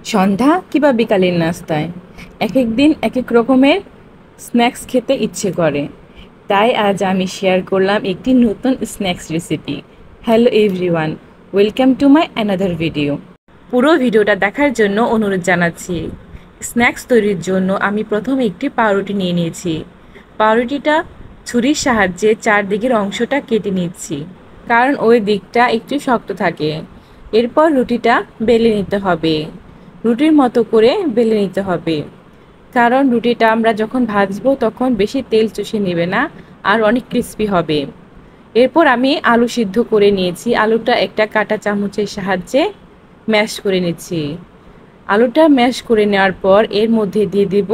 সন্ধ্যা কিংবা বিকালের নাস্তায় একেক দিন একেক রকমের স্ন্যাক্স খেতে ইচ্ছে করে। তাই আজ আমি শেয়ার করলাম একটি নতুন snacks recipe. Hello everyone, welcome to my another video. পুরো ভিডিওটা দেখার জন্য অনুরোধ জানাচ্ছি। স্ন্যাক্স তৈরির জন্য আমি প্রথমে একটি পাউরুটি নিয়ে নিয়েছি। পাউরুটিটা ছুরির সাহায্যে চারদিকের অংশটা কেটে নিচ্ছি, কারণ ওই দিকটা একটু শক্ত থাকে। এরপর রুটিটা বেলে নিতে হবে, রুটির মতো করে বেলে নিতে হবে, কারণ রুটিটা আমরা যখন ভাজবো তখন বেশি তেল চুষে নেবে না, আর অনেক ক্রিস্পি হবে। এরপর আমি আলু সিদ্ধ করে নিয়েছি, আলুটা একটা কাঁটা চামচের সাহায্যে ম্যাশ করে নিচ্ছি। আলুটা ম্যাশ করে নেওয়ার পর এর মধ্যে দিয়ে দেব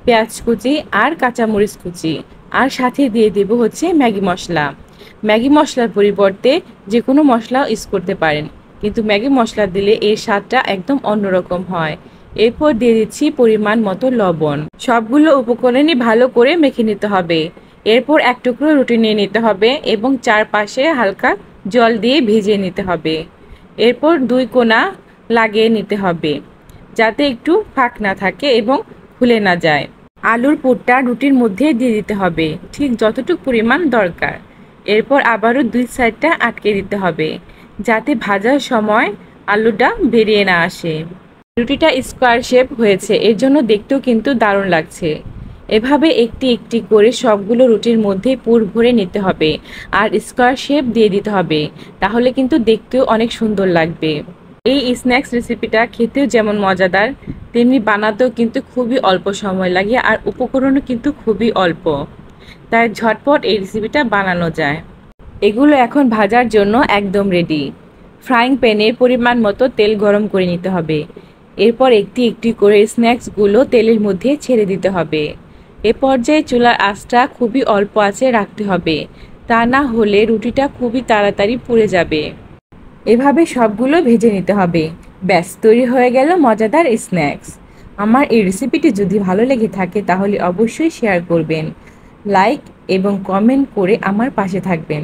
পেঁয়াজ কুচি আর কাঁচামরিচ কুচি, আর সাথে দিয়ে দেব ম্যাগি মশলা। ম্যাগি মশলার পরিবর্তে যে কোনো মশলাও ইউজ করতে পারেন, কিন্তু ম্যাগি মশলা দিলে এর স্বাদটা একদম অন্যরকম হয়। এরপর দিয়ে দিচ্ছি পরিমাণ মতো লবণ। সবগুলো উপকরণই ভালো করে মেখে নিতে হবে। এরপর এক টুকরো রুটি নিয়ে নিতে হবে এবং চারপাশে হালকা জল দিয়ে ভিজিয়ে নিতে হবে। এরপর দুই কোণা লাগিয়ে নিতে হবে, যাতে একটু ফাঁক না থাকে এবং খুলে না যায়। আলুর পুরটা রুটির মধ্যে দিয়ে দিতে হবে, ঠিক যতটুকু পরিমাণ দরকার। এরপর আবারও দুই সাইডটা আটকে দিতে হবে, যাতে ভাজার সময় আলুটা বেরিয়ে না আসে। রুটিটা স্কোয়ার শেপ হয়েছে, এর জন্য দেখতেও কিন্তু দারুণ লাগছে। এভাবে একটি একটি করে সবগুলো রুটির মধ্যে পুর ভরে নিতে হবে আর স্কোয়ার শেপ দিয়ে দিতে হবে, তাহলে কিন্তু দেখতেও অনেক সুন্দর লাগবে। এই স্ন্যাক্স রেসিপিটা খেতেও যেমন মজাদার, তেমনি বানাতেও কিন্তু খুবই অল্প সময় লাগে, আর উপকরণও কিন্তু খুবই অল্প। তাই ঝটপট এই রেসিপিটা বানানো যায়। এগুলো এখন ভাজার জন্য একদম রেডি। ফ্রাইং প্যানে পরিমাণ মতো তেল গরম করে নিতে হবে। এরপর একটি একটি করে স্ন্যাক্সগুলো তেলের মধ্যে ছেড়ে দিতে হবে। এ পর্যায়ে চুলার আঁচটা খুবই অল্প আঁচে রাখতে হবে, তা না হলে রুটিটা খুবই তাড়াতাড়ি পুড়ে যাবে। এভাবে সবগুলো ভেজে নিতে হবে। ব্যাস, তৈরি হয়ে গেল মজাদার স্ন্যাক্স। আমার এই রেসিপিটি যদি ভালো লেগে থাকে তাহলে অবশ্যই শেয়ার করবেন, লাইক এবং কমেন্ট করে আমার পাশে থাকবেন।